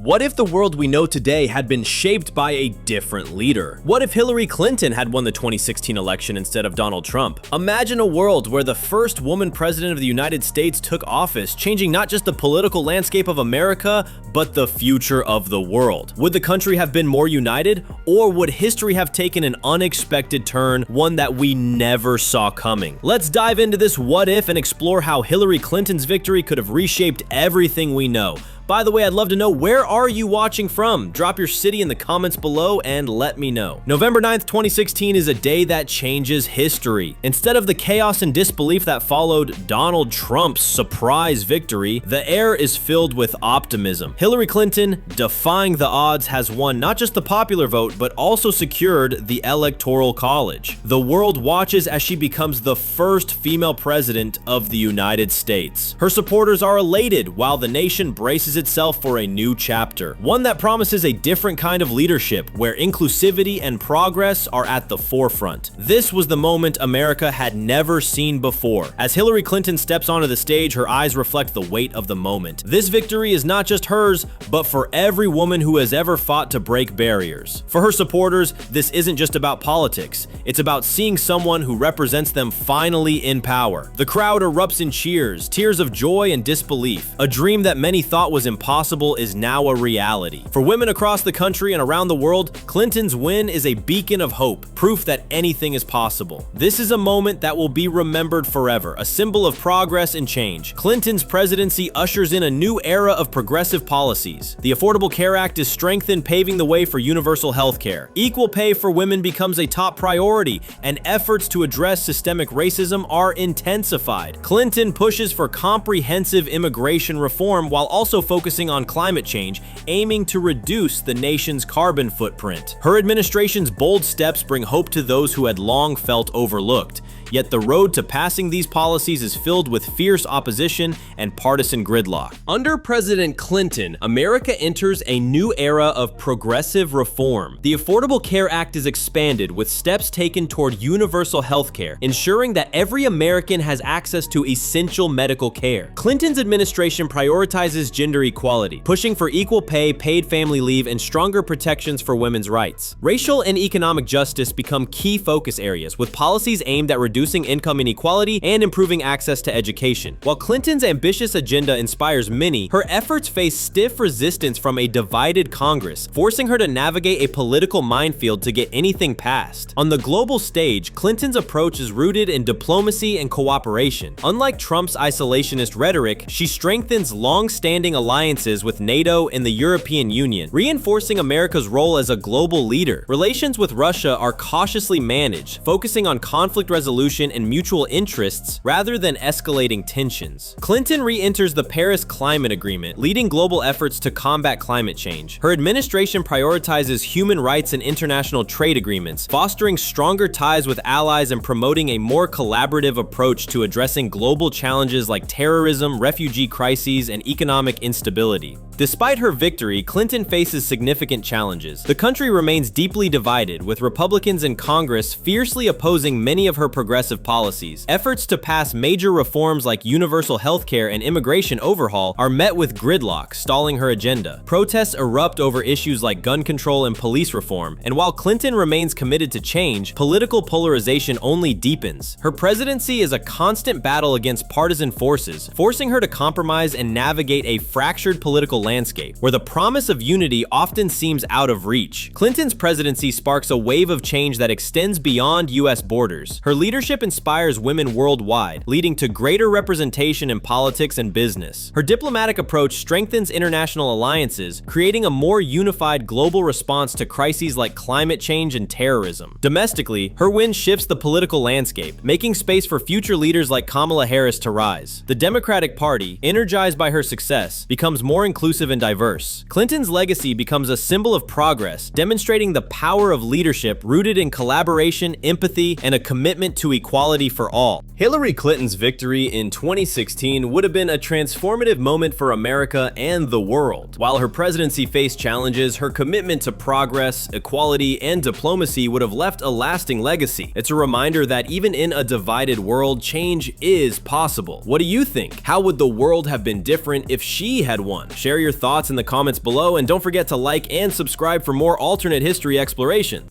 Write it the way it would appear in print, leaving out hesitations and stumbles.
What if the world we know today had been shaped by a different leader? What if Hillary Clinton had won the 2016 election instead of Donald Trump? Imagine a world where the first woman president of the United States took office, changing not just the political landscape of America, but the future of the world. Would the country have been more united, or would history have taken an unexpected turn, one that we never saw coming? Let's dive into this what if and explore how Hillary Clinton's victory could have reshaped everything we know. By the way, I'd love to know, where are you watching from? Drop your city in the comments below and let me know. November 9th, 2016 is a day that changes history. Instead of the chaos and disbelief that followed Donald Trump's surprise victory, the air is filled with optimism. Hillary Clinton, defying the odds, has won not just the popular vote, but also secured the Electoral College. The world watches as she becomes the first female president of the United States. Her supporters are elated, while the nation braces itself for a new chapter, one that promises a different kind of leadership where inclusivity and progress are at the forefront. This was the moment America had never seen before. As Hillary Clinton steps onto the stage, her eyes reflect the weight of the moment. This victory is not just hers, but for every woman who has ever fought to break barriers. For her supporters, this isn't just about politics. It's about seeing someone who represents them finally in power. The crowd erupts in cheers, tears of joy and disbelief. A dream that many thought was impossible is now a reality. For women across the country and around the world, Clinton's win is a beacon of hope, proof that anything is possible. This is a moment that will be remembered forever, a symbol of progress and change. Clinton's presidency ushers in a new era of progressive policies. The Affordable Care Act is strengthened, paving the way for universal health care. Equal pay for women becomes a top priority, and efforts to address systemic racism are intensified. Clinton pushes for comprehensive immigration reform while also focusing on climate change, aiming to reduce the nation's carbon footprint. Her administration's bold steps bring hope to those who had long felt overlooked. Yet the road to passing these policies is filled with fierce opposition and partisan gridlock. Under President Clinton, America enters a new era of progressive reform. The Affordable Care Act is expanded, with steps taken toward universal health care, ensuring that every American has access to essential medical care. Clinton's administration prioritizes gender equality, pushing for equal pay, paid family leave, and stronger protections for women's rights. Racial and economic justice become key focus areas, with policies aimed at reducing income inequality and improving access to education. While Clinton's ambitious agenda inspires many, her efforts face stiff resistance from a divided Congress, forcing her to navigate a political minefield to get anything passed. On the global stage, Clinton's approach is rooted in diplomacy and cooperation. Unlike Trump's isolationist rhetoric, she strengthens long-standing alliances with NATO and the European Union, reinforcing America's role as a global leader. Relations with Russia are cautiously managed, focusing on conflict resolution and mutual interests rather than escalating tensions. Clinton re-enters the Paris Climate Agreement, leading global efforts to combat climate change. Her administration prioritizes human rights and international trade agreements, fostering stronger ties with allies and promoting a more collaborative approach to addressing global challenges like terrorism, refugee crises, and economic instability. Despite her victory, Clinton faces significant challenges. The country remains deeply divided, with Republicans in Congress fiercely opposing many of her progressive policies. Efforts to pass major reforms like universal health care and immigration overhaul are met with gridlock, stalling her agenda. Protests erupt over issues like gun control and police reform, and while Clinton remains committed to change, political polarization only deepens. Her presidency is a constant battle against partisan forces, forcing her to compromise and navigate a fractured political landscape, where the promise of unity often seems out of reach. Clinton's presidency sparks a wave of change that extends beyond U.S. borders. Her leadership inspires women worldwide, leading to greater representation in politics and business. Her diplomatic approach strengthens international alliances, creating a more unified global response to crises like climate change and terrorism. Domestically, her win shifts the political landscape, making space for future leaders like Kamala Harris to rise. The Democratic Party, energized by her success, becomes more inclusive and diverse. Clinton's legacy becomes a symbol of progress, demonstrating the power of leadership rooted in collaboration, empathy, and a commitment to equality for all. Hillary Clinton's victory in 2016 would have been a transformative moment for America and the world. While her presidency faced challenges, her commitment to progress, equality, and diplomacy would have left a lasting legacy. It's a reminder that even in a divided world, change is possible. What do you think? How would the world have been different if she had won? Share your your thoughts in the comments below, and don't forget to like and subscribe for more alternate history explorations.